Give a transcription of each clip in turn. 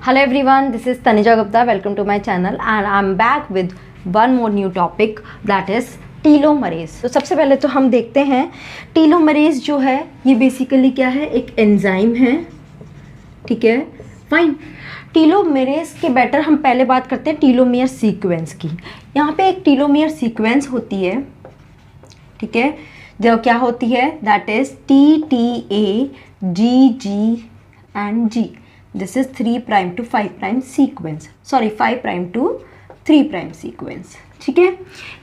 Hello everyone, this is Tanisha Gupta. Welcome to my channel and I'm back with one more new topic that is telomerase. तो सबसे पहले तो हम देखते हैं टीलोमरेज जो है ये बेसिकली क्या है, एक एंजाइम है। ठीक है, फाइन। टीलोमरेज के बेटर हम पहले बात करते हैं टीलोमियर सीक्वेंस की। यहाँ पे एक टीलोमियर सीक्वेंस होती है, ठीक है, जो क्या होती है, that is TTA, GG and G। This is 3' to 5' sequence, sorry 5' to 3' sequence. ठीक है,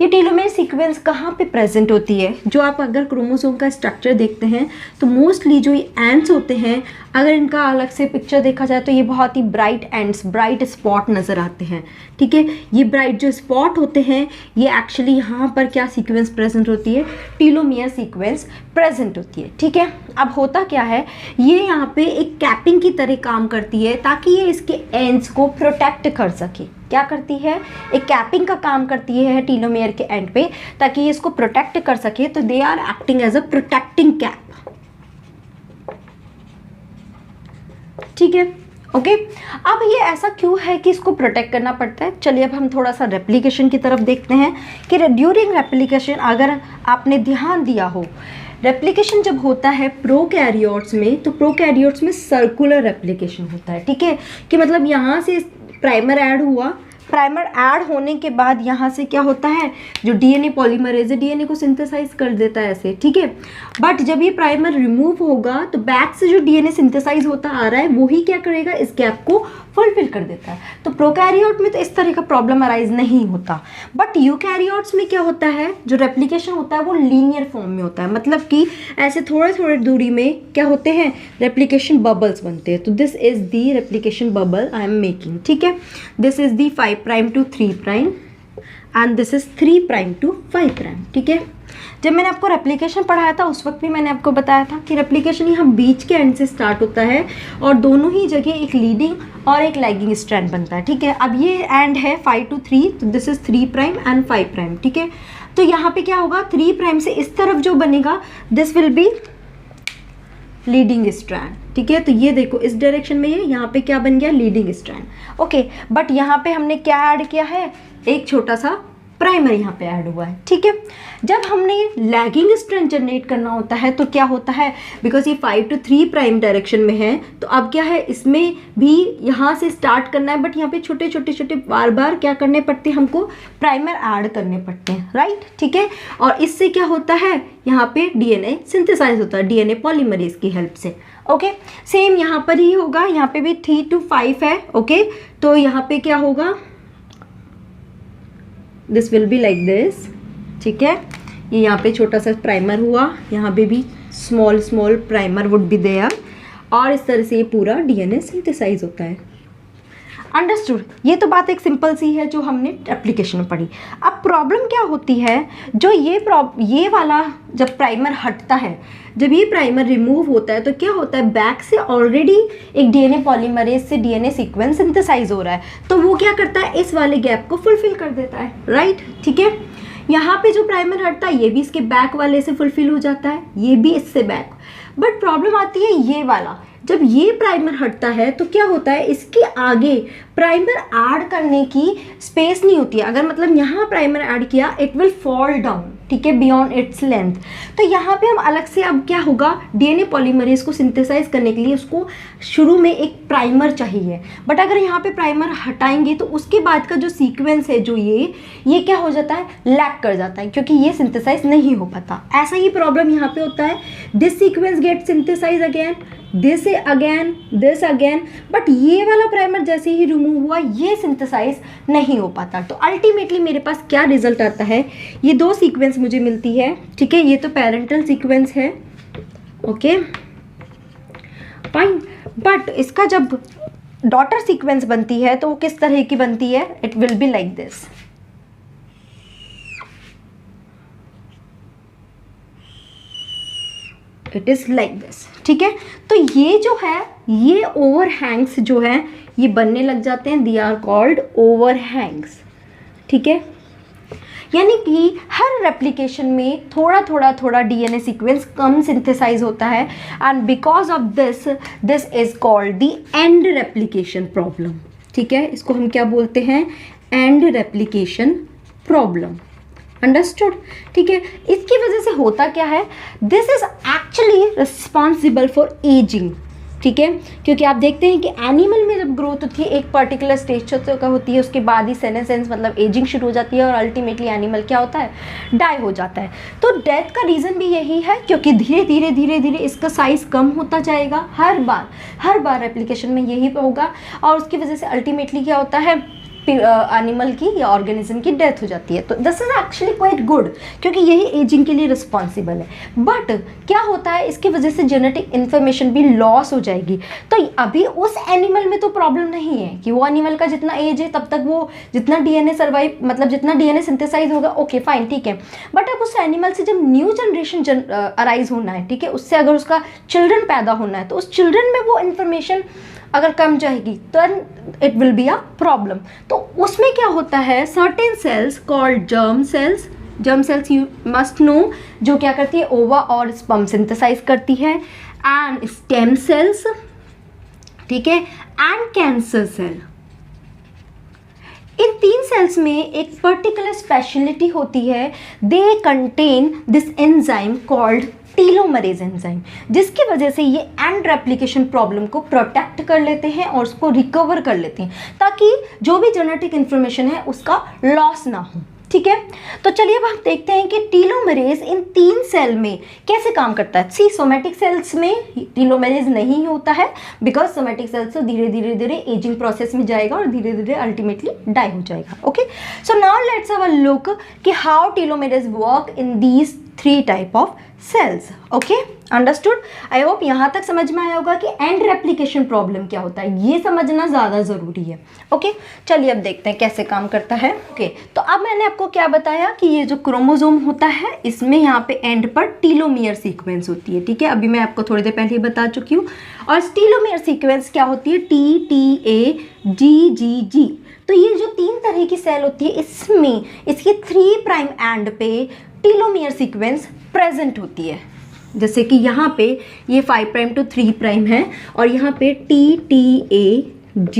ये टीलोमेयर सीक्वेंस कहाँ पे प्रेजेंट होती है? जो आप अगर क्रोमोसोम का स्ट्रक्चर देखते हैं तो मोस्टली जो ये एंड्स होते हैं, अगर इनका अलग से पिक्चर देखा जाए तो ये बहुत ही ब्राइट एंड्स, ब्राइट स्पॉट नज़र आते हैं। ठीक है, ये ब्राइट जो स्पॉट होते हैं ये एक्चुअली यहाँ पर क्या सीक्वेंस प्रेजेंट होती है, टीलोमेयर सीक्वेंस प्रेजेंट होती है। ठीक है, अब होता क्या है, ये यहाँ पे एक कैपिंग की तरह काम करती है ताकि ये इसके एंड्स को प्रोटेक्ट कर सके। क्या करती है, एक कैपिंग का काम करती है टीलोमेयर के एंड पे ताकि ये इसको प्रोटेक्ट कर सके। तो they are acting as a protecting cap. ठीक है, ओके। अब ये ऐसा क्यों है कि इसको प्रोटेक्ट करना पड़ता है? चलिए अब हम थोड़ा सा रेप्लिकेशन की तरफ देखते हैं कि ड्यूरिंग रेप्लिकेशन अगर आपने ध्यान दिया हो, रेप्लिकेशन जब होता है प्रोकैरियोट्स में, तो प्रोकैरियोट्स में सर्कुलर रेप्लिकेशन होता है। ठीक है, कि मतलब यहाँ से प्राइमर ऐड हुआ, प्राइमर ऐड होने के बाद यहाँ से क्या होता है, जो डीएनए पॉलीमरेज है डीएनए को सिंथेसाइज कर देता है ऐसे। ठीक है, बट जब ये प्राइमर रिमूव होगा तो बैक से जो डीएनए सिंथेसाइज होता आ रहा है वही क्या करेगा, इस गैप को फुलफिल कर देता है। तो प्रोकैरियोट में तो इस तरह का प्रॉब्लम अराइज नहीं होता, बट यूकैरियोट्स में क्या होता है, जो रेप्लिकेशन होता है वो लीनियर फॉर्म में होता है। मतलब कि ऐसे थोड़े थोड़े दूरी में क्या होते हैं, रेप्लिकेशन बबल्स बनते हैं। तो this is the replication bubble I am making. ठीक है, this is the 5' to 3' and this is 3' to 5'। ठीक है, जब मैंने आपको रेप्लिकेशन पढ़ाया था उस वक्त भी मैंने आपको बताया था कि रेप्लिकेशन यहाँ बीच के एंड से स्टार्ट होता है और दोनों ही जगह एक लीडिंग और एक लैगिंग स्ट्रैंड बनता है। ठीक है, अब ये एंड है 5 to 3, तो दिस इज 3' एंड 5'। ठीक है, तो यहाँ पे क्या होगा, 3' से इस तरफ जो बनेगा this will be leading strand. ठीक है, तो ये देखो इस डायरेक्शन में ये यहाँ पे क्या बन गया, लीडिंग स्ट्रैंड। ओके, बट यहाँ पे हमने क्या ऐड किया है, एक छोटा सा प्राइमर यहाँ पे ऐड हुआ है। ठीक है, जब हमने लैगिंग स्ट्रैंड जनरेट करना होता है तो क्या होता है, बिकॉज ये 5 to 3' डायरेक्शन में है, तो अब क्या है, इसमें भी यहाँ से स्टार्ट करना है, बट यहाँ पे छोटे छोटे छोटे बार बार क्या करने पड़ते हैं, हमको प्राइमर ऐड करने पड़ते हैं, राइट। ठीक है, और इससे क्या होता है, यहाँ पे डीएनए सिंथेसाइज होता है डीएनए पॉलीमरेज की हेल्प से। ओके, सेम यहाँ पर ही होगा, यहाँ पे भी 3 to 5 है। ओके, तो यहाँ पे क्या होगा, this will be like this. ठीक है, ये यहाँ पे छोटा सा प्राइमर हुआ, यहाँ पे भी small small primer would be there, और इस तरह से ये पूरा डीएनए सिंथेसाइज होता है। अंडरस्टूड, ये तो बात एक सिंपल सी है जो हमने एप्लीकेशन में पढ़ी। अब प्रॉब्लम क्या होती है, जो ये वाला जब प्राइमर हटता है, जब ये प्राइमर रिमूव होता है तो क्या होता है, बैक से ऑलरेडी एक डीएनए पॉलीमरेज से डीएनए सीक्वेंस सिंथेसाइज हो रहा है, तो वो क्या करता है, इस वाले गैप को फुलफिल कर देता है, राइट। ठीक है, यहाँ पे जो प्राइमर हटता है ये भी इसके बैक वाले से फुलफिल हो जाता है, ये भी इससे बैक। बट प्रॉब्लम आती है ये वाला, जब ये प्राइमर हटता है तो क्या होता है, इसके आगे प्राइमर ऐड करने की स्पेस नहीं होती है। अगर मतलब यहाँ प्राइमर ऐड किया, इट विल फॉल डाउन, ठीक है, बियॉन्ड इट्स लेंथ। तो यहाँ पे हम अलग से अब क्या होगा, डीएनए पॉलीमरेज को सिंथेसाइज करने के लिए उसको शुरू में एक प्राइमर चाहिए, बट अगर यहाँ पे प्राइमर हटाएंगे तो उसके बाद का जो सीक्वेंस है, जो ये क्या हो जाता है, लैग कर जाता है, क्योंकि ये सिंथेसाइज नहीं हो पाता। ऐसा ही प्रॉब्लम यहाँ पे होता है, this sequence get synthesize again, this again, but ये वाला प्राइमर जैसे ही रिमूव हुआ ये सिंथेसाइज नहीं हो पाता। तो अल्टीमेटली मेरे पास क्या रिजल्ट आता है, ये दो सीक्वेंस मुझे मिलती है। ठीक है, ये तो पेरेंटल सीक्वेंस है, ओके फाइन, बट इसका जब डॉटर सीक्वेंस बनती है तो वो किस तरह की बनती है, it will be like this. It is like this. ठीक है, तो ये जो है, ये ओवरहैंग्स जो है ये बनने लग जाते हैं, दे आर कॉल्ड ओवरहैंग्स। ठीक है, यानी कि हर रेप्लिकेशन में थोड़ा थोड़ा थोड़ा डीएनए सीक्वेंस कम सिंथेसाइज होता है, and because of this is called the end replication problem. ठीक है, इसको हम क्या बोलते हैं, एंड रेप्लिकेशन प्रॉब्लम। अंडरस्टूड? ठीक है, इसकी वजह से होता क्या है, this is actually responsible for ageing. ठीक है, क्योंकि आप देखते हैं कि एनिमल में जब ग्रोथ होती है एक पर्टिकुलर स्टेज का होती है, उसके बाद ही सेनेसेंस मतलब एजिंग शुरू हो जाती है और अल्टीमेटली एनिमल क्या होता है, डाई हो जाता है। तो डेथ का रीज़न भी यही है, क्योंकि धीरे धीरे धीरे धीरे इसका साइज़ कम होता जाएगा, हर बार रेप्लिकेशन में यही होगा, और उसकी वजह से अल्टीमेटली क्या होता है, एनिमल की या ऑर्गेनिज्म की डेथ हो जाती है। तो this is actually quite good, क्योंकि यही एजिंग के लिए रिस्पॉन्सिबल है। बट क्या होता है, इसकी वजह से जेनेटिक इन्फॉर्मेशन भी लॉस हो जाएगी। तो अभी उस एनिमल में तो प्रॉब्लम नहीं है कि वो एनिमल का जितना एज है तब तक वो जितना डीएनए सर्वाइव मतलब जितना डीएनए सिंथेसाइज होगा, ओके फाइन, ठीक है। बट अब उस एनिमल से जब न्यू जनरेशन अराइज होना है, ठीक है, उससे अगर उसका चिल्ड्रन पैदा होना है, तो उस चिल्ड्रन में वो इन्फॉर्मेशन अगर कम जाएगी तो it will be a problem. तो उसमें क्या होता है, certain cells called germ cells you must know, जो क्या करती है, ओवा और स्पर्म सिंथेसाइज करती है, एंड स्टेम सेल्स, ठीक है, एंड कैंसर सेल। इन 3 सेल्स में एक पर्टिकुलर स्पेशलिटी होती है, they contain this enzyme called telomerase enzyme, जिसकी वजह से ये एंड रेप्लिकेशन प्रॉब्लम को प्रोटेक्ट कर लेते हैं और उसको रिकवर कर लेते हैं, ताकि जो भी जेनेटिक इन्फॉर्मेशन है उसका लॉस ना हो। ठीक है, तो चलिए अब हम देखते हैं कि टीलोमरेज इन 3 सेल में कैसे काम करता है। सी सोमेटिक सेल्स में टीलोमरेज नहीं होता है, बिकॉज सोमेटिक सेल्स तो धीरे धीरे धीरे एजिंग प्रोसेस में जाएगा और धीरे धीरे अल्टीमेटली डाई हो जाएगा। Okay, so now let's have a look कि how telomerase work in these 3 type of cells. Okay, understood? I hope यहाँ तक समझ में आया होगा कि एंड रेप्लिकेशन प्रॉब्लम क्या होता है, ये समझना ज़्यादा ज़रूरी है। ओके, चलिए अब देखते हैं कैसे काम करता है। ओके, तो अब मैंने आपको क्या बताया कि ये जो क्रोमोसोम होता है, इसमें यहाँ पे एंड पर टीलोमियर सीक्वेंस होती है। ठीक है, अभी मैं आपको थोड़ी देर पहले ही बता चुकी हूँ। और टीलोमियर सीक्वेंस क्या होती है, TTAGGG। तो ये जो 3 तरह की सेल होती है, इसमें इसके 3 प्राइम एंड पे टीलोमियर सीक्वेंस प्रेजेंट होती है। जैसे कि यहाँ पे ये 5 प्राइम टू 3 प्राइम है, और यहाँ पे TTAGG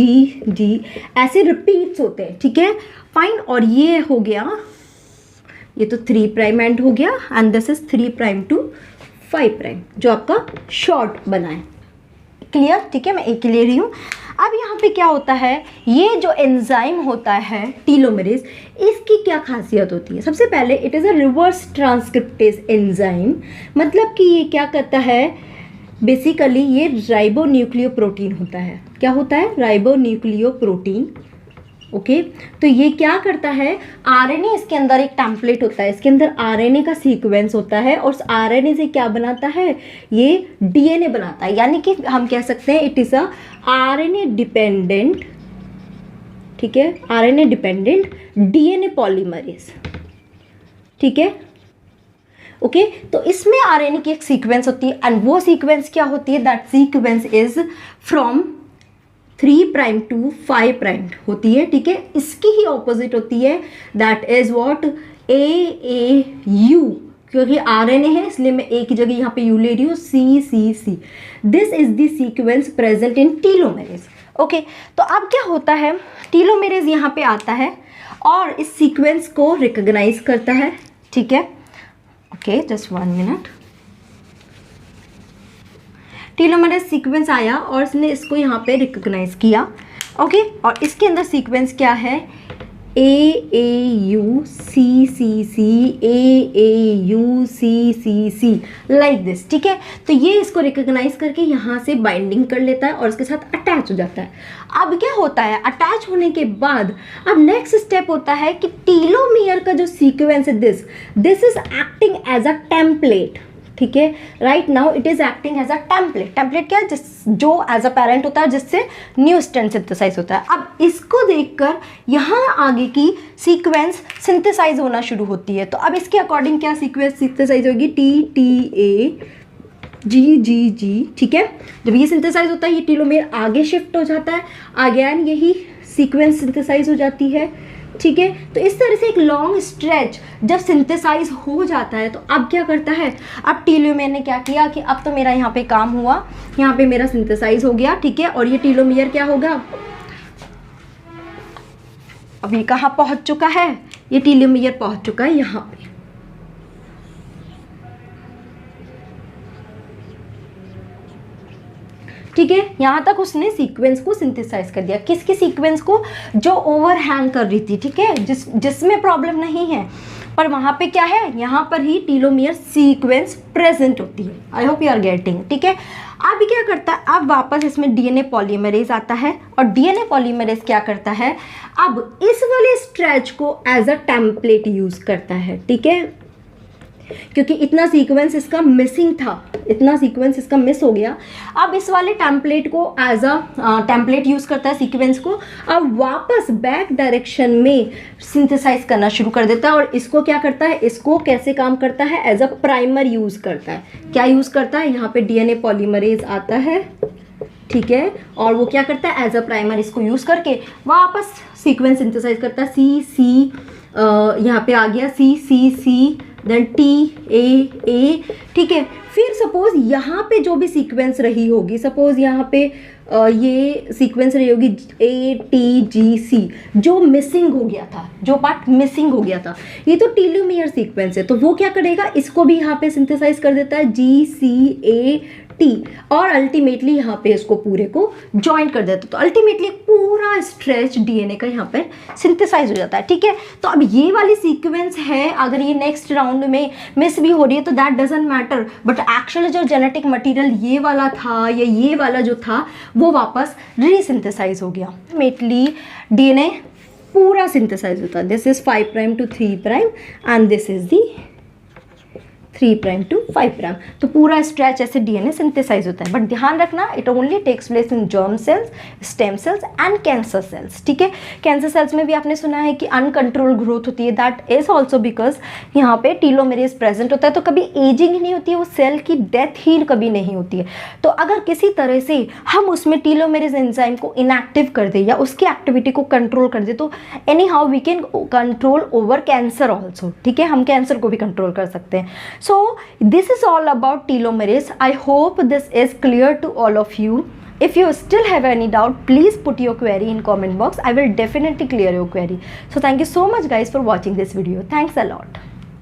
ऐसे रिपीट्स होते हैं। ठीक है, फाइन। और ये हो गया, ये तो 3 प्राइम एंड हो गया, and this is 3 prime to 5 prime, जो आपका शॉर्ट बना है। क्लियर? ठीक है, मैं एक ही ले रही हूँ। अब यहाँ पे क्या होता है, ये जो एंजाइम होता है टीलोमरेज, इसकी क्या खासियत होती है। सबसे पहले it is a reverse transcriptase enzyme, मतलब कि ये क्या करता है, बेसिकली ये राइबोन्यूक्लियोप्रोटीन होता है। क्या होता है, राइबोन्यूक्लियोप्रोटीन। ओके, तो ये क्या करता है, आरएनए इसके अंदर एक टेम्पलेट होता है, इसके अंदर आरएनए का सीक्वेंस होता है, और उस आरएनए से क्या बनाता है, ये डीएनए बनाता है। यानी कि हम कह सकते हैं it is a RNA dependent, ठीक है, आरएनए डिपेंडेंट डीएनए पॉलीमरेज। ठीक है, ओके, तो इसमें आरएनए की एक सीक्वेंस होती है, एंड वो सीक्वेंस क्या होती है, that sequence is from 3 prime to 5 prime होती है। ठीक है, इसकी ही ऑपोजिट होती है, दैट इज व्हाट, AAU, क्योंकि आरएनए है इसलिए मैं एक ही जगह यहाँ पे यू ले रही हूँ, CCC। This is the sequence present in telomerase. Okay, तो अब क्या होता है, टीलोमेरेज यहाँ पे आता है और इस सीक्वेंस को रिकॉग्नाइज करता है। ठीक है, ओके, जस्ट 1 मिनट। टीलोमेरेज सीक्वेंस आया और इसने इसको यहाँ पे रिकॉग्नाइज किया। ओके, और इसके अंदर सीक्वेंस क्या है, AAU CCC AAU CCC like this. ठीक है, तो ये इसको रिकॉग्नाइज करके यहाँ से बाइंडिंग कर लेता है और इसके साथ अटैच हो जाता है। अब क्या होता है, अटैच होने के बाद अब नेक्स्ट स्टेप होता है कि टीलोमियर का जो सीक्वेंस है, this is acting as a template. ठीक है, right now it is acting as a template. Template क्या है, जो एज अ पेरेंट होता है, जिससे न्यू स्ट्रैंड सिंथेसाइज होता है। अब इसको देखकर यहाँ आगे की सीक्वेंस सिंथेसाइज होना शुरू होती है। तो अब इसके अकॉर्डिंग क्या सीक्वेंस सिंथेसाइज होगी, TTAGGG। ठीक है, जब ये सिंथेसाइज होता है, ये टीलोमेयर आगे शिफ्ट हो जाता है, अगेन यही सीक्वेंस सिंथेसाइज हो जाती है। ठीक है। तो इस तरह से एक लॉन्ग स्ट्रेच जब सिंथेसाइज हो जाता है तो अब क्या करता है, अब टीलोमियर ने क्या किया कि अब तो मेरा यहाँ पे काम हुआ, यहाँ पे मेरा सिंथेसाइज हो गया, ठीक है। और ये टीलोमियर क्या होगा, अब ये कहाँ पहुँच चुका है, ये टीलोमियर पहुँच चुका है यहाँ पे। ठीक है, यहाँ तक उसने सीक्वेंस को सिंथेसाइज कर दिया। किसके सीक्वेंस को, जो ओवरहैंग कर रही थी, ठीक है, जिसमें प्रॉब्लम नहीं है, पर वहाँ पे क्या है, यहाँ पर ही टीलोमियर सीक्वेंस प्रेजेंट होती है। I hope you are getting, ठीक है। अब क्या करता है, अब वापस इसमें डीएनए पॉलीमरेज आता है, और डीएनए पॉलीमरेज क्या करता है, अब इस वाले स्ट्रेच को एज अ टेम्पलेट यूज करता है, ठीक है, क्योंकि इतना सीक्वेंस इसका मिसिंग था, इतना सीक्वेंस इसका मिस हो गया। अब इस वाले टेम्पलेट को एज अ टेम्पलेट यूज़ करता है सीक्वेंस को, अब वापस बैक डायरेक्शन में सिंथेसाइज करना शुरू कर देता है। और इसको क्या करता है, इसको कैसे काम करता है, एज अ प्राइमर यूज़ करता है। क्या यूज़ करता है, यहाँ पे डीएनए पॉलीमरेज आता है, ठीक है, और वो क्या करता है, एज अ प्राइमर इसको यूज़ करके वापस सीक्वेंस सिंथेसाइज करता है। सी यहाँ पे आ गया सी देन टी ठीक है। फिर सपोज यहाँ पे जो भी सीक्वेंस रही होगी, सपोज यहाँ पे ये सीक्वेंस रही होगी ATGC, जो मिसिंग हो गया था, जो पार्ट मिसिंग हो गया था, ये तो टीलोमियर सीक्वेंस है, तो वो क्या करेगा, इसको भी यहाँ पे सिंथेसाइज कर देता है GCAT, और अल्टीमेटली यहाँ पे इसको पूरे को ज्वाइन कर देता है। तो अल्टीमेटली पूरा स्ट्रेच डीएनए का यहाँ पर सिंथेसाइज हो जाता है, ठीक है। तो अब ये वाली सीक्वेंस है, अगर ये नेक्स्ट राउंड में मिस भी हो रही है तो that doesn't matter, but actually जो जेनेटिक मटेरियल ये वाला था या ये वाला जो था वो वापस रीसिंथेसाइज हो गया। अल्टीमेटली डीएनए पूरा सिंथेसाइज होता है। This is 5 prime to 3 prime and this is the 3 prime to 5 prime. तो पूरा स्ट्रेच ऐसे डीएनए सिंथेसाइज होता है। बट ध्यान रखना, it only takes place in germ cells, stem cells and cancer cells, ठीक है। कैंसर सेल्स में भी आपने सुना है कि अनकंट्रोल ग्रोथ होती है, दैट इज ऑल्सो बिकॉज यहाँ पे टीलोमेरेज प्रेजेंट होता है। तो कभी एजिंग ही नहीं होती है, वो सेल की डेथ ही कभी नहीं होती है। तो अगर किसी तरह से हम उसमें टीलोमेरेज एंजाइम को इनएक्टिव कर दे या उसकी एक्टिविटी को कंट्रोल कर दे, तो anyhow we can control over cancer also, ठीक है, हम कैंसर को भी कंट्रोल कर सकते हैं। So this is all about telomerase. I hope this is clear to all of you. If you still have any doubt, please put your query in comment box. I will definitely clear your query. So thank you so much guys for watching this video. Thanks a lot.